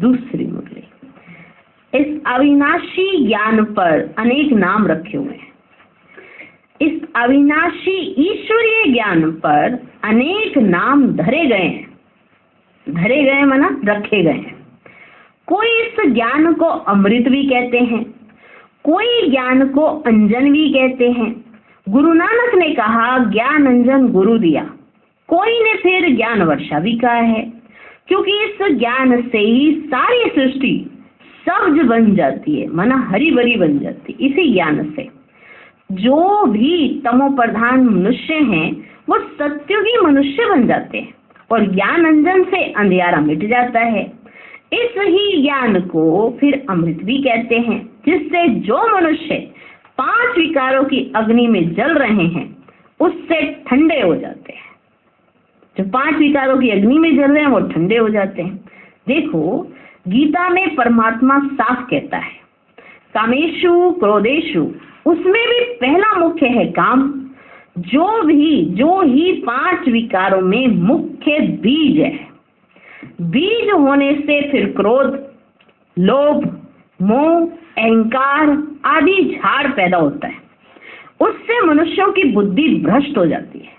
दूसरी मुरली। इस अविनाशी ज्ञान पर अनेक नाम रखे हुए हैं। इस अविनाशी ईश्वरीय ज्ञान पर अनेक नाम धरे गए हैं। धरे गए माना रखे गए हैं। कोई इस ज्ञान को अमृत भी कहते हैं, कोई ज्ञान को अंजन भी कहते हैं। गुरु नानक ने कहा ज्ञान अंजन गुरु दिया। कोई ने फिर ज्ञान वर्षा भी कहा है, क्योंकि इस ज्ञान से ही सारी सृष्टि सब्ज बन जाती है, माना हरी भरी बन जाती है। इसी ज्ञान से जो भी तमो प्रधान मनुष्य हैं वो सत्युगी मनुष्य बन जाते हैं और ज्ञान अंजन से अंधियारा मिट जाता है। इस ही ज्ञान को फिर अमृत भी कहते हैं, जिससे जो मनुष्य 5 विकारों की अग्नि में जल रहे हैं उससे ठंडे हो जाते हैं। जो 5 विकारों की अग्नि में जल रहे हैं वो ठंडे हो जाते हैं। देखो गीता में परमात्मा साफ कहता है कामेशु क्रोधेशु, उसमें भी पहला मुख्य है काम। जो ही 5 विकारों में मुख्य बीज है। बीज होने से फिर क्रोध, लोभ, मोह, अहंकार आदि झाड़ पैदा होता है। उससे मनुष्यों की बुद्धि भ्रष्ट हो जाती है।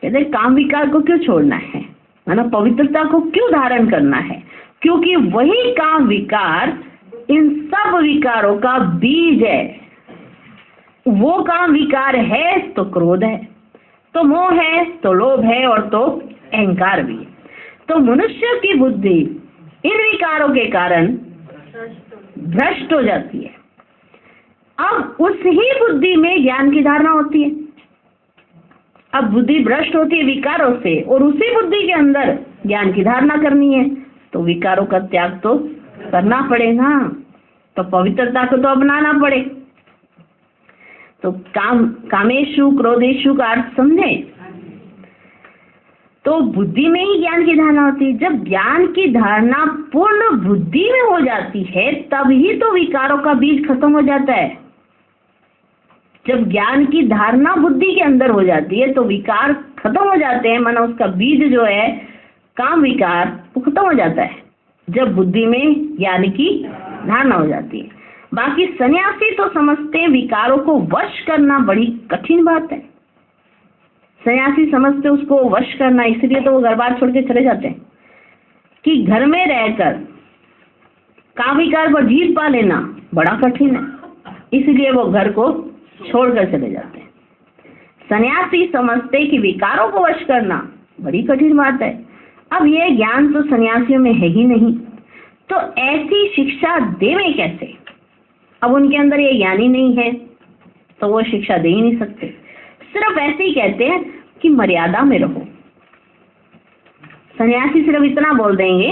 कहते काम विकार को क्यों छोड़ना है, माना पवित्रता को क्यों धारण करना है, क्योंकि वही काम विकार इन सब विकारों का बीज है। वो काम विकार है तो क्रोध है, तो मोह है, तो लोभ है और तो अहंकार भी है। तो मनुष्य की बुद्धि इन विकारों के कारण भ्रष्ट हो जाती है। अब उस ही बुद्धि में ज्ञान की धारणा होती है। अब बुद्धि भ्रष्ट होती है विकारों से और उसी बुद्धि के अंदर ज्ञान की धारणा करनी है, तो विकारों का त्याग तो करना पड़ेगा, तो पवित्रता को तो अपनाना पड़े। तो कामेशु क्रोधेशु का अर्थ समझे। तो बुद्धि में ही ज्ञान की धारणा होती है। जब ज्ञान की धारणा पूर्ण बुद्धि में हो जाती है तभी तो विकारों का बीज खत्म हो जाता है। जब ज्ञान की धारणा बुद्धि के अंदर हो जाती है तो विकार खत्म हो जाते हैं, माना उसका बीज जो है काम विकार वो खत्म हो जाता है जब बुद्धि में ज्ञान की धारणा हो जाती है। बाकी सन्यासी तो समझते हैं विकारों को वश करना बड़ी कठिन बात है। सन्यासी समझते उसको वश करना, इसलिए तो वो घर बार छोड़ के चले जाते हैं कि घर में रहकर काम विकार पर जीत पा लेना बड़ा कठिन है, इसलिए वो घर को छोड़कर चले जाते हैं। सन्यासी समझते कि विकारों को वश करना बड़ी कठिन बात है। अब ये ज्ञान तो सन्यासियों में है ही नहीं, तो ऐसी शिक्षा देवें कैसे? अब उनके अंदर ये ज्ञान ही नहीं है तो वो शिक्षा दे ही नहीं सकते। सिर्फ ऐसे ही कहते हैं कि मर्यादा में रहो। सन्यासी सिर्फ इतना बोल देंगे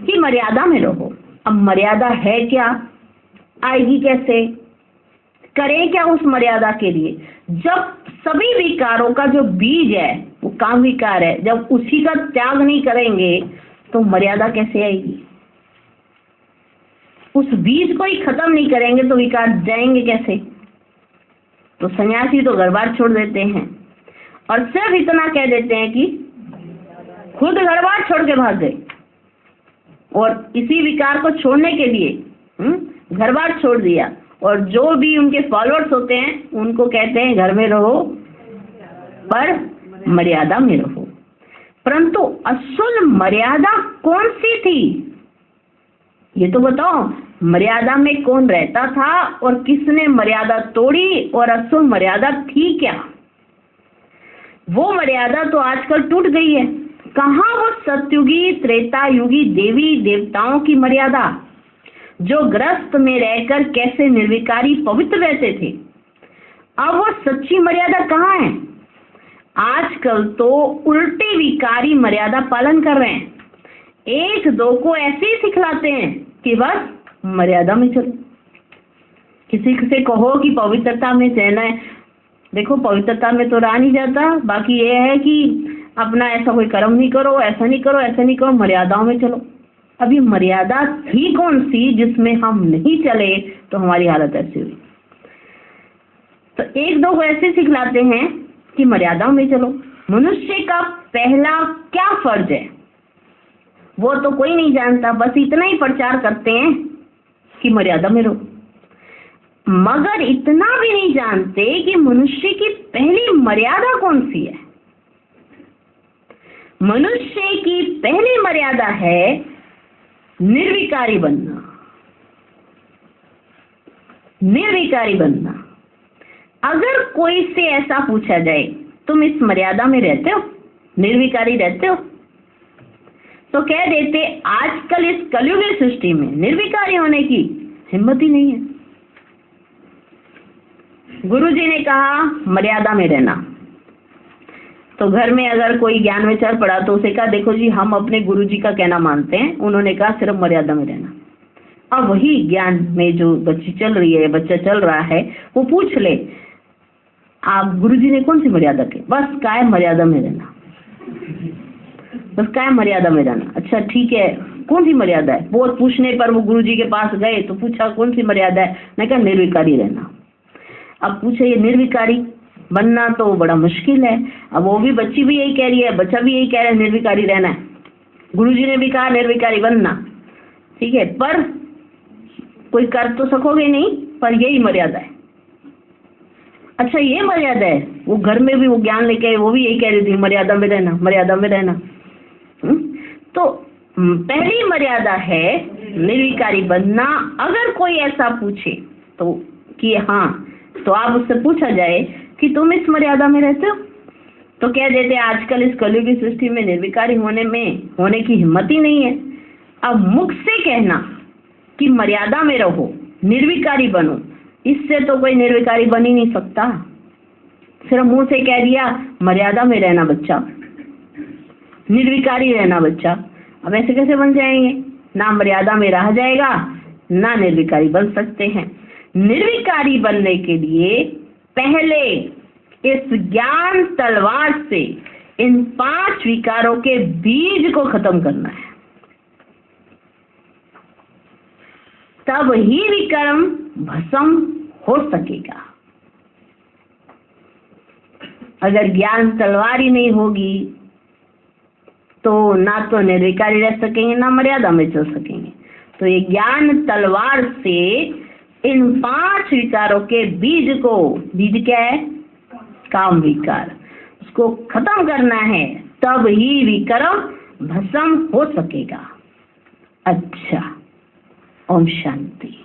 कि मर्यादा में रहो। अब मर्यादा है क्या, आएगी कैसे, करें क्या उस मर्यादा के लिए? जब सभी विकारों का जो बीज है वो काम विकार है, जब उसी का त्याग नहीं करेंगे तो मर्यादा कैसे आएगी? उस बीज को ही खत्म नहीं करेंगे तो विकार जाएंगे कैसे? तो सन्यासी तो घर बार छोड़ देते हैं और सिर्फ इतना कह देते हैं कि खुद घर बार छोड़ के भाग गए और इसी विकार को छोड़ने के लिए घर बार छोड़ दिया। और जो भी उनके फॉलोअर्स होते हैं उनको कहते हैं घर में रहो पर मर्यादा में रहो। परंतु असल मर्यादा कौन सी थी ये तो बताओ। मर्यादा में कौन रहता था और किसने मर्यादा तोड़ी और असल मर्यादा थी क्या? वो मर्यादा तो आजकल टूट गई है। कहाँ वो सतयुगी त्रेता युगी देवी देवताओं की मर्यादा जो गृहस्थ में रहकर कैसे निर्विकारी पवित्र रहते थे? अब वो सच्ची मर्यादा कहाँ है? आजकल तो उल्टे विकारी मर्यादा पालन कर रहे हैं। एक दो को ऐसे ही सिखलाते हैं कि बस मर्यादा में चलो। किसी से कहो कि पवित्रता में रहना है, देखो पवित्रता में तो रहा नहीं जाता। बाकी ये है कि अपना ऐसा कोई कर्म नहीं करो, ऐसा नहीं करो, ऐसा नहीं करो, मर्यादाओं में चलो। अब ये मर्यादा थी कौन सी जिसमें हम नहीं चले तो हमारी हालत ऐसी हुई? तो एक दो को ऐसे सिखलाते हैं कि मर्यादाओं में चलो। मनुष्य का पहला क्या फर्ज है? वो तो कोई नहीं जानता, बस इतना ही प्रचार करते हैं कि मर्यादा में रहो, मगर इतना भी नहीं जानते कि मनुष्य की पहली मर्यादा कौन सी है। मनुष्य की पहली मर्यादा है निर्विकारी बनना। निर्विकारी बनना। अगर कोई से ऐसा पूछा जाए तुम इस मर्यादा में रहते हो, निर्विकारी रहते हो, तो कह देते आजकल इस कलयुग की सृष्टि में निर्विकारी होने की हिम्मत ही नहीं है। गुरुजी ने कहा मर्यादा में रहना, तो घर में अगर कोई ज्ञान विचार पढ़ा तो उसे कहा देखो जी हम अपने गुरुजी का कहना मानते हैं, उन्होंने कहा सिर्फ मर्यादा में रहना। अब वही ज्ञान में जो बच्ची चल रही है, बच्चा चल रहा है, वो पूछ ले आप गुरुजी ने कौन सी मर्यादा की? बस कायम मर्यादा में रहना, बस कायम मर्यादा में रहना। अच्छा ठीक है, कौन सी मर्यादा है? बहुत पूछने पर वो गुरुजी के पास गए तो पूछा कौन सी मर्यादा है? मैं कहा निर्विकारी रहना। अब पूछे ये निर्विकारी बनना तो बड़ा मुश्किल है। अब वो भी बच्ची भी यही कह रही है, बच्चा भी यही कह रहा है निर्विकारी रहना है, गुरुजी ने भी कहा निर्विकारी बनना, ठीक है, पर कोई कर तो सकोगे नहीं, पर यही मर्यादा है। अच्छा ये मर्यादा है, वो घर में भी वो ज्ञान लेके वो भी यही कह रही थी मर्यादा में रहना, मर्यादा में रहना। तो पहली मर्यादा है निर्विकारी बनना। अगर कोई ऐसा पूछे तो कि हाँ, तो आप उससे पूछा जाए कि तुम इस मर्यादा में रहते हो, तो कह देते आजकल इस कलयुग की सृष्टि में निर्विकारी होने की हिम्मत ही नहीं है। अब मुख से कहना कि मर्यादा में रहो, निर्विकारी बनो, इससे तो कोई निर्विकारी बन ही नहीं सकता। सिर्फ मुंह से कह दिया मर्यादा में रहना बच्चा, निर्विकारी रहना बच्चा, अब ऐसे कैसे बन जाएंगे? ना मर्यादा में रह जाएगा, ना निर्विकारी बन सकते हैं। निर्विकारी बनने के लिए पहले इस ज्ञान तलवार से इन 5 विकारों के बीज को खत्म करना है, तब ही विक्रम भस्म हो सकेगा। अगर ज्ञान तलवार ही नहीं होगी तो ना तो निर्विकारी रह सकेंगे, ना मर्यादा में चल सकेंगे। तो ये ज्ञान तलवार से इन 5 विकारों के बीज को, बीज क्या है? काम विकार, उसको खत्म करना है, तब ही विक्रम भस्म हो सकेगा। अच्छा, ओम शांति।